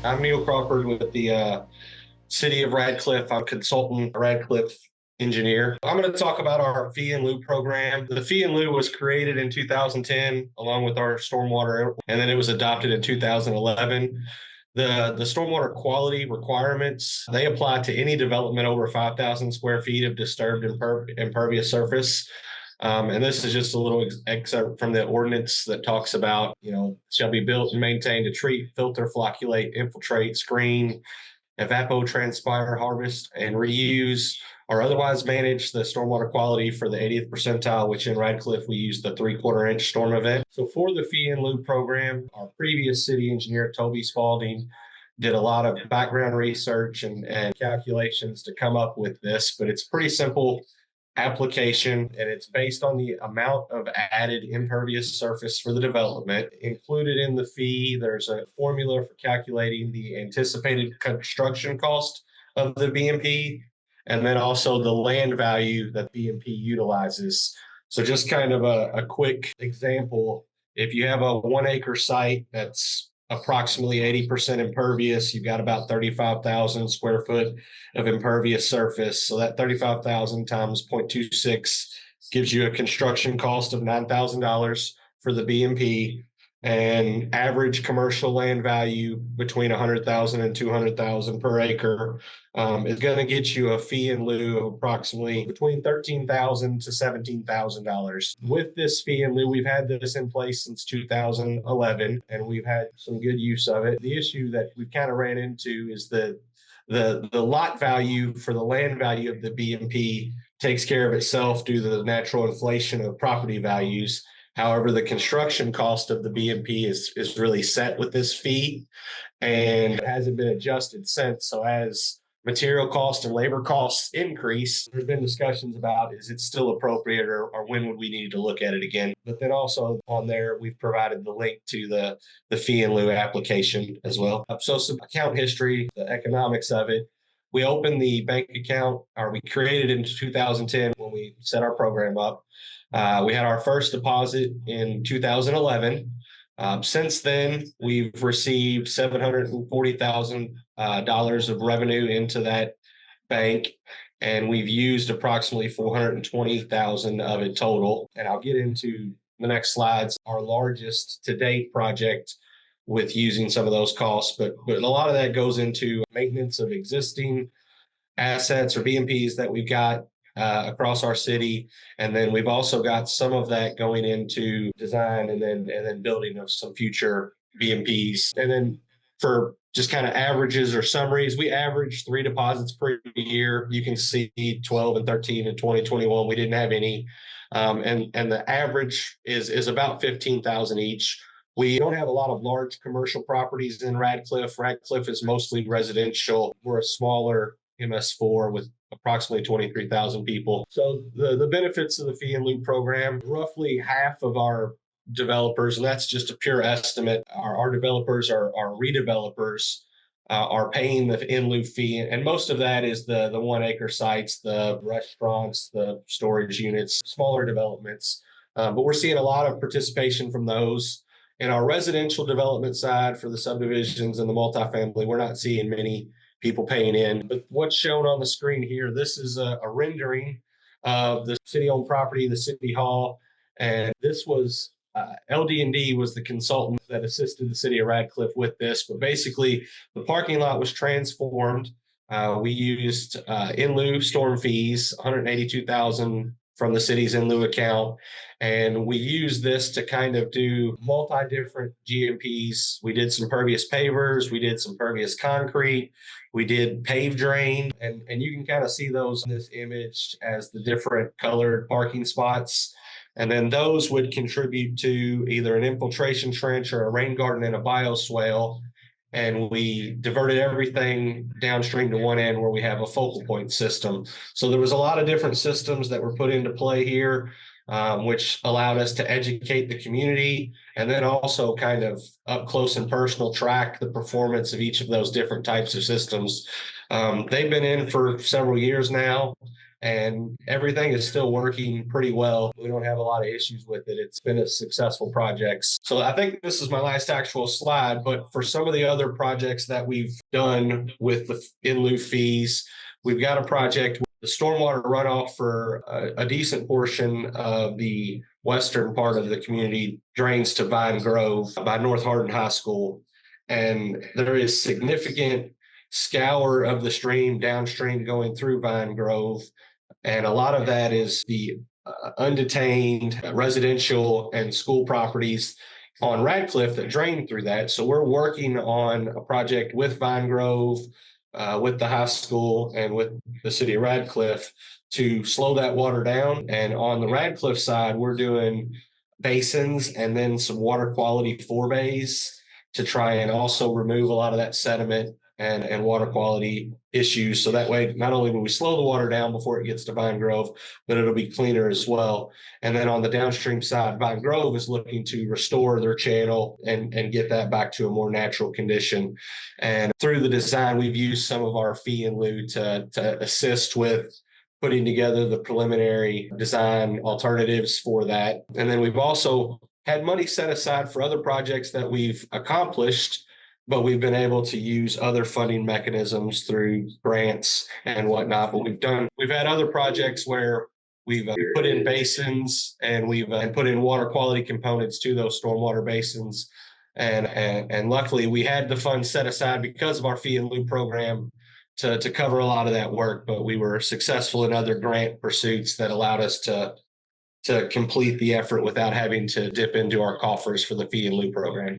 I'm Neal Crawford with the City of Radcliff. I'm consultant Radcliff engineer. I'm going to talk about our Fee In-Lieu program. The Fee In-Lieu was created in 2010 along with our stormwater, and then it was adopted in 2011. The stormwater quality requirements, they apply to any development over 5,000 square feet of disturbed impervious surface. And this is just a little excerpt from the ordinance that talks about, shall be built and maintained to treat, filter, flocculate, infiltrate, screen, evapotranspire, harvest, and reuse or otherwise manage the stormwater quality for the 80th percentile, which in Radcliff we use the 3/4 inch storm event. So for the Fee In-Lieu program, our previous city engineer, Toby Spalding, did a lot of background research and calculations to come up with this, but it's pretty simple application, and it's based on the amount of added impervious surface for the development. Included in the fee, there's a formula for calculating the anticipated construction cost of the BMP, and then also the land value that BMP utilizes. So just kind of a quick example, if you have a 1 acre site that's approximately 80% impervious, you've got about 35,000 square foot of impervious surface. So that 35,000 times 0.26 gives you a construction cost of $9,000 for the BMP, and average commercial land value between 100,000 and 200,000 per acre is going to get you a Fee In-Lieu of approximately between $13,000 to $17,000. With this Fee In-Lieu, we've had this in place since 2011, and we've had some good use of it. The issue that we've kind of ran into is the lot value for the land value of the BMP takes care of itself due to the natural inflation of property values. However, the construction cost of the BMP is really set with this fee, and it hasn't been adjusted since. So as material costs and labor costs increase, there's been discussions about, is it still appropriate, or when would we need to look at it again? But then also on there, we've provided the link to the Fee In-Lieu application as well. So some account history, the economics of it. We opened the bank account, or we created it in 2010 when we set our program up. We had our first deposit in 2011. Since then, we've received $740,000 of revenue into that bank, and we've used approximately 420,000 of it total. And I'll get into the next slides, our largest to date project with using some of those costs. But a lot of that goes into maintenance of existing assets or BMPs that we've got across our city, and then we've also got some of that going into design and then building of some future BMPs. And then for just kind of averages or summaries, we average 3 deposits per year. You can see 12 and 13 in 2021. We didn't have any, and the average is about 15,000 each. We don't have a lot of large commercial properties in Radcliff. Radcliff is mostly residential. We're a smaller MS4 with approximately 23,000 people. So the benefits of the Fee In-Lieu program, roughly half of our developers, and that's just a pure estimate, our developers are redevelopers, are paying the in-lieu fee. And most of that is the 1 acre sites, the restaurants, the storage units, smaller developments. But we're seeing a lot of participation from those. In our residential development side for the subdivisions and the multifamily, we're not seeing many people paying in. But what's shown on the screen here, this is a rendering of the city-owned property, the city hall. And this was LD&D was the consultant that assisted the city of Radcliff with this. But basically, the parking lot was transformed. We used in-lieu storm fees, 182,000 from the city's in-lieu account. And we used this to kind of do multi-different GMPs. We did some pervious pavers. We did some pervious concrete. We did pave drain. And you can kind of see those in this image as the different colored parking spots. And then those would contribute to either an infiltration trench or a rain garden and a bioswale. And we diverted everything downstream to one end where we have a focal point system. So there was a lot of different systems that were put into play here, which allowed us to educate the community and then also kind of up close and personal track the performance of each of those different types of systems. They've been in for several years now. and everything is still working pretty well. We don't have a lot of issues with it. It's been a successful project. So I think this is my last actual slide, but for some of the other projects that we've done with the in lieu fees, we've got a project, the stormwater runoff for a decent portion of the western part of the community drains to Vine Grove by North Hardin High School. And there is significant scour of the stream downstream going through Vine Grove. And a lot of that is the undetained residential and school properties on Radcliff that drain through that. So we're working on a project with Vine Grove, with the high school, and with the city of Radcliff to slow that water down. And on the Radcliff side, we're doing basins and then some water quality forebays to try and also remove a lot of that sediment and water quality issues. So that way, not only will we slow the water down before it gets to Vine Grove, but it'll be cleaner as well. And then on the downstream side, Vine Grove is looking to restore their channel and get that back to a more natural condition. And through the design, we've used some of our fee in lieu to assist with putting together the preliminary design alternatives for that. And then we've also had money set aside for other projects that we've accomplished, but we've been able to use other funding mechanisms through grants and whatnot. But we've had other projects where we've put in basins and we've put in water quality components to those stormwater basins. And luckily we had the funds set aside because of our fee in lieu program to cover a lot of that work, but we were successful in other grant pursuits that allowed us to complete the effort without having to dip into our coffers for the fee in lieu program.